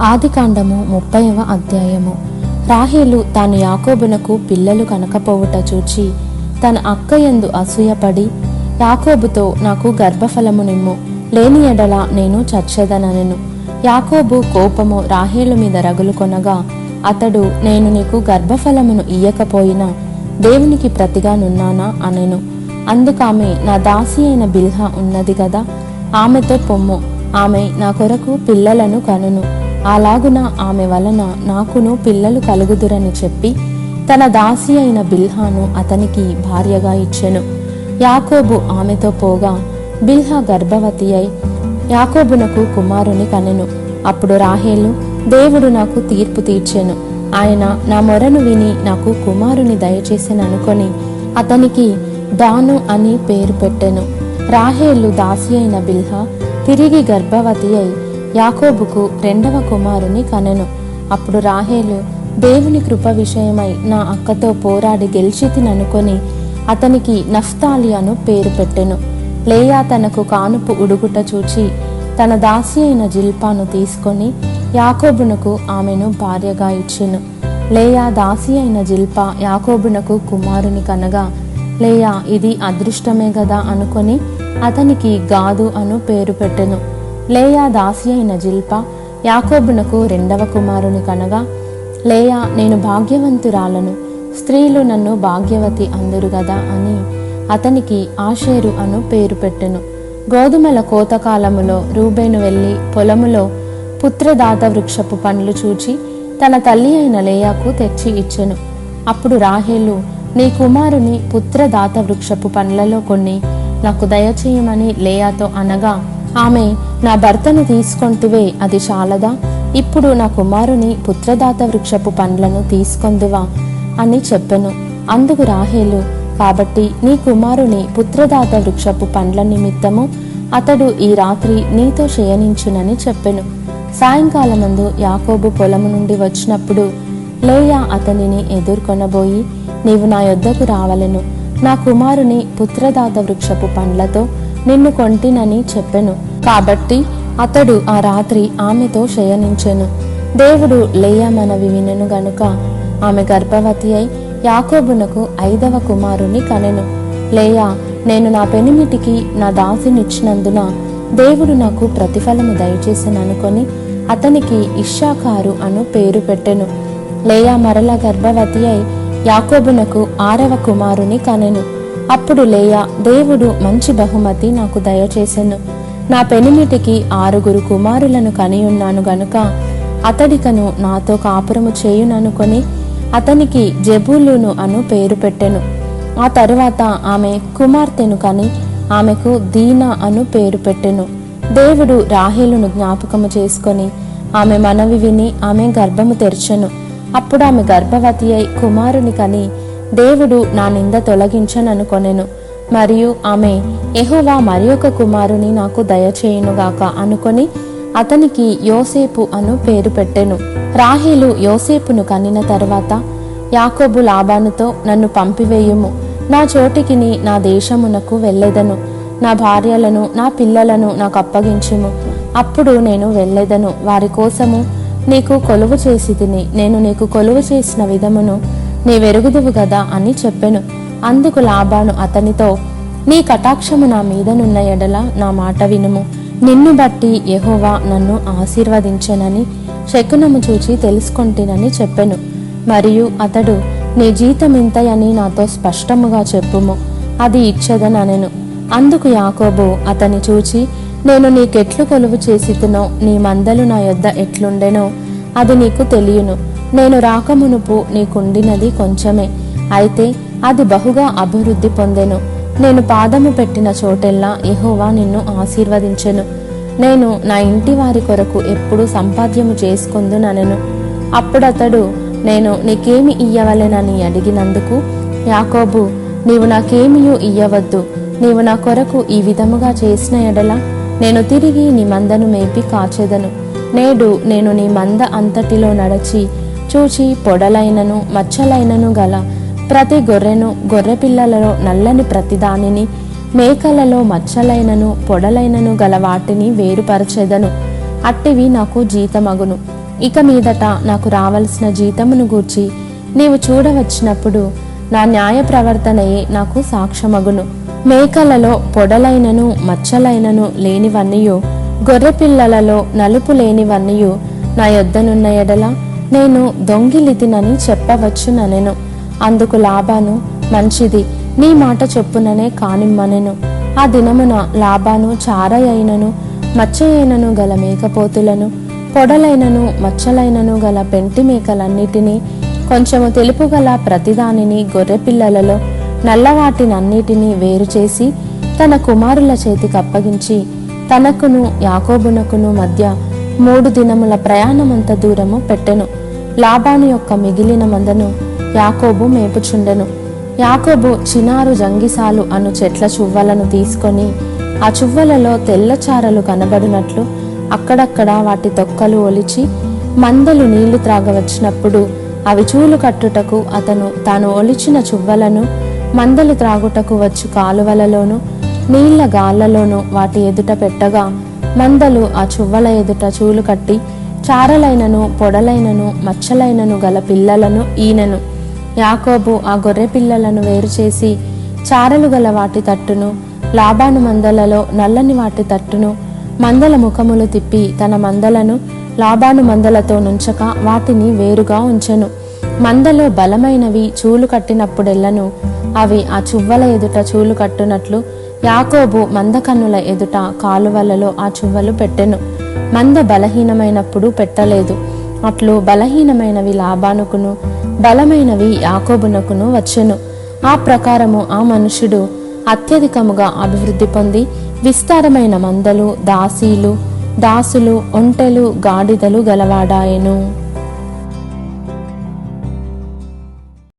ఆదికాండము 30వ అధ్యాయము. రాహేలు తాను యాకోబునకు పిల్లలు కనకపోవుట చూచి తన అక్క యందు అసూయపడి, యాకోబుతో నాకు గర్భఫలము నిమ్ము, లేని ఎడల నేను చచ్చెదనెను. యాకోబు కోపము రాహేలు మీద రగులుకొనగా అతడు, నేను నీకు గర్భఫలమును ఇయ్యకపోయినా దేవునికి ప్రతిగా నున్నానా అనెను. అందుకామె, నా దాసి అయిన బిల్హా ఉన్నది గదా, ఆమెతో పొమ్ము, ఆమె నా కొరకు పిల్లలను కనును, అలాగున ఆమె వలన నాకును పిల్లలు కలుగుదురని చెప్పి తన దాసి అయిన బిల్హాను అతనికి భార్యగా ఇచ్చెను. యాకోబు ఆమెతో పోగా బిల్హా గర్భవతి అయి యాకోబునకు కుమారుని కనెను. అప్పుడు రాహేలు, దేవుడు నాకు తీర్పు తీర్చెను, ఆయన నా మొరను విని నాకు కుమారుని దయచేసెననుకొని అతనికి దాను అని పేరు పెట్టెను. రాహేలు దాసి అయిన బిల్హా తిరిగి గర్భవతి అయి యాకోబుకు 2వ కుమారుని కనెను. అప్పుడు రాహేలు, దేవుని కృప విషయమై నా అక్కతో పోరాడి గెలిచితిననుకొని అతనికి నఫ్తాలి అను పేరు పెట్టెను. లేయా తనకు కానుపు ఉడుగుట చూచి తన దాసి అయిన జిల్పాను తీసుకొని యాకోబునకు ఆమెను భార్యగా ఇచ్చెను. లేయా దాసి అయిన జిల్పా యాకోబునకు కుమారుని కనగా లేయా ఇది అదృష్టమే గదా అనుకొని అతనికి గాదు అను పేరు పెట్టెను. లేయా దాసి అయిన జిల్పా యాకోబునకు 2వ కుమారుని కనగా లేయా, నేను భాగ్యవంతురాలను, స్త్రీలు నన్ను భాగ్యవతి అందురు గదా అని అతనికి ఆషేరు అను పేరు పెట్టెను. గోధుమల కోతకాలములో రూబేను వెళ్ళి పొలములో పుత్రదాత వృక్షపు పండ్లు చూచి తన తల్లి అయిన లేయాకు తెచ్చి ఇచ్చెను. అప్పుడు రాహేలు, నీ కుమారుని పుత్రదాత వృక్షపు పండ్లలో కొన్ని నాకు దయచేయమని లేయాతో అనగా ఆమె, నా భర్తను తీసుకొంటివే, అది చాలదా? ఇప్పుడు నా కుమారుని పుత్రదాత వృక్షపు పండ్లను తీసుకొందువా అని చెప్పెను. అందుకు రాహేలు, కాబట్టి నీ కుమారుని పుత్రదాత వృక్షపు పండ్ల నిమిత్తము అతడు ఈ రాత్రి నీతో శయనించునని చెప్పెను. సాయంకాలమందు యాకోబు పొలము నుండి వచ్చినప్పుడు లేయా అతనిని ఎదుర్కొనబోయి, నీవు నా యొద్దకు రావలెను, నా కుమారుని పుత్రదాత వృక్షపు పండ్లతో నిన్ను కొంటినని చెప్పెను. కాబట్టి అతడు ఆ రాత్రి ఆమెతో శయనించెను. దేవుడు లేయా మనవి వినెను గనుక ఆమె గర్భవతి అయి యాకోబునకు 5వ కుమారుని కనెను. లేయా, నేను నా పెనిమిటికి నా దాసినిచ్చినందున దేవుడు నాకు ప్రతిఫలము దయచేసెననుకొని అతనికి ఇశ్శాఖారు అను పేరు పెట్టెను. లేయా మరల గర్భవతి అయి యాకోబునకు 6వ కుమారుని కనెను. అప్పుడు లేయా, దేవుడు మంచి బహుమతి నాకు దయచేసెను, నా పెనిమిటికి 6 కుమారులను కనియున్నాను గనుక అతడికను నాతో కాపురము చేయుననుకొని అతనికి జెబూలూను అను పేరు పెట్టెను. ఆ తరువాత ఆమె కుమార్తెను కని ఆమెకు దీనా అను పేరు పెట్టెను. దేవుడు రాహేలును జ్ఞాపకము చేసుకొని ఆమె మనవి విని ఆమె గర్భము తెరచెను. అప్పుడు ఆమె గర్భవతి అయి కుమారుని కని దేవుడు నా నింద తొలగించననుకొనెను. మరియు ఆమె, యెహోవా మరి ఒక కుమారుని నాకు దయచేయునుగాక అనుకొని అతనికి యోసేపు అను పేరు పెట్టెను. రాహేలు యోసేపును కనిన తరువాత యాకోబు లాబానుతో, నన్ను పంపివేయుము, నా చోటికిని నా దేశమునకు వెళ్ళెదను, నా భార్యలను నా పిల్లలను నాకు అప్పగించుము, అప్పుడు నేను వెళ్ళెదను, వారి కోసము నీకు కొలువు చేసి తిని నేను నీకు కొలువు చేసిన విధమును నీవెరుగుదువు గదా అని చెప్పెను. అందుకు లాబాను అతనితో, నీ కటాక్షము నా మీదనున్న ఎడల నా మాట వినుము, నిన్ను బట్టి యెహోవా నన్ను ఆశీర్వదించెనని శకునము చూచి తెలుసుకొంటినని చెప్పెను. మరియు అతడు, నీ జీతమింతయని నాతో స్పష్టముగా చెప్పుము, అది ఇచ్చెదనెను. అందుకు యాకోబు అతని చూచి, నేను నీకెట్లు కొలువు చేసితునో నీ మందలు నా యొద్ద ఎట్లుండెనో అది నీకు తెలియను. నేను రాకమునుపు నీకుండినది కొంచెమే, అయితే అది బహుగా అభివృద్ధి పొందెను. నేను పాదము పెట్టిన చోటెల్లా యెహోవా నిన్ను ఆశీర్వదించెను. నేను నా ఇంటి వారి కొరకు ఎప్పుడు సంపాద్యము చేసుకొందుననెను. అప్పుడతడు, నేను నీకేమి ఇయ్యవలెనని అడిగినందుకు యాకోబు, నీవు నాకేమియూ ఇయ్యవద్దు, నీవు నా కొరకు ఈ విధముగా చేసిన ఎడల నేను తిరిగి నీ మందను మేపి కాచెదను. నేడు నేను నీ మంద అంతటిలో నడచి చూచి పొడలైనను మచ్చలైనను గల ప్రతి గొర్రెను, గొర్రె పిల్లలలో నల్లని ప్రతిదానిని, మేకలలో మచ్చలైనను పొడలైనను గల వాటిని వేరుపరచెదను. అట్టివి నాకు జీతమగును. ఇక మీదట నాకు రావలసిన జీతమును గూర్చి నీవు చూడవచ్చినప్పుడు నా న్యాయ ప్రవర్తనయే నాకు సాక్ష్యమగును. మేకలలో పొడలైనను మచ్చలైనను లేనివన్నీయు, గొర్రె పిల్లలలో నలుపు లేనివన్నీయు నా యొద్దనున్న ఎడల నేను దొంగిలితినని చెప్పవచ్చుననెను. అందుకు లాబాను, మంచిది, నీ మాట చొప్పుననే కానిమ్మనెను. ఆ దినమున లాబాను చారయైనను మచ్చయైనను గల మేకపోతులను, పొడలైనను మచ్చలైనను గల పెంటి మేకలన్నిటినీ, కొంచెము తెలుపు గల ప్రతిదానిని గొర్రె పిల్లలలో నల్లవాటినన్నిటినీ వేరు చేసి తన కుమారుల చేతికి అప్పగించి తనకును యాకోబునకును మధ్య 3 దినముల ప్రయాణమంత దూరము పెట్టెను. లాబాను యొక్క మిగిలిన మందను యాకోబు మేపుచుండెను. యాకోబు చినారు జంగిసాలు అను చెట్ల చువ్వలను తీసుకొని ఆ చువ్వలలో తెల్లచారలు కనబడినట్లు అక్కడక్కడ వాటి తొక్కలు ఒలిచి మందలు నీళ్లు త్రాగవచ్చినప్పుడు అవి చూలు కట్టుటకు అతను తాను ఒలిచిన చువ్వలను మందలు త్రాగుటకు వచ్చు కాలువలలోను నీళ్ల గాళ్లలోను వాటి ఎదుట పెట్టగా మందలు ఆ చువ్వల ఎదుట చూలు కట్టి చారలైనను పొడలైనను మచ్చలైనను గల పిల్లలను ఈనెను. యాకోబు ఆ గొర్రె పిల్లలను వేరు చేసి చారలు గల వాటి తట్టును, లాబాను మందలలో నల్లని వాటి తట్టును, మందల ముఖములు తిప్పి తన మందలను లాబాను మందలతో నుంచక వాటిని వేరుగా ఉంచెను. మందలో బలమైనవి చూలు కట్టినప్పుడెల్లను అవి ఆ చువ్వల ఎదుట చూలు కట్టునట్లు యాకోబు మందకన్నుల ఎదుట కాలువలలో ఆ చువ్వలు పెట్టెను. మంద బలహీనమైనప్పుడు పెట్టలేదు. అట్లు బలహీనమైనవి లాబానుకును బలమైనవి యాకోబునకును వచ్చెను. ఆ ప్రకారము ఆ మనుషుడు అత్యధికముగా అభివృద్ధి పొంది విస్తారమైన మందలు, దాసీలు, దాసులు, ఒంటెలు, గాడిదలు గలవాడాయెను.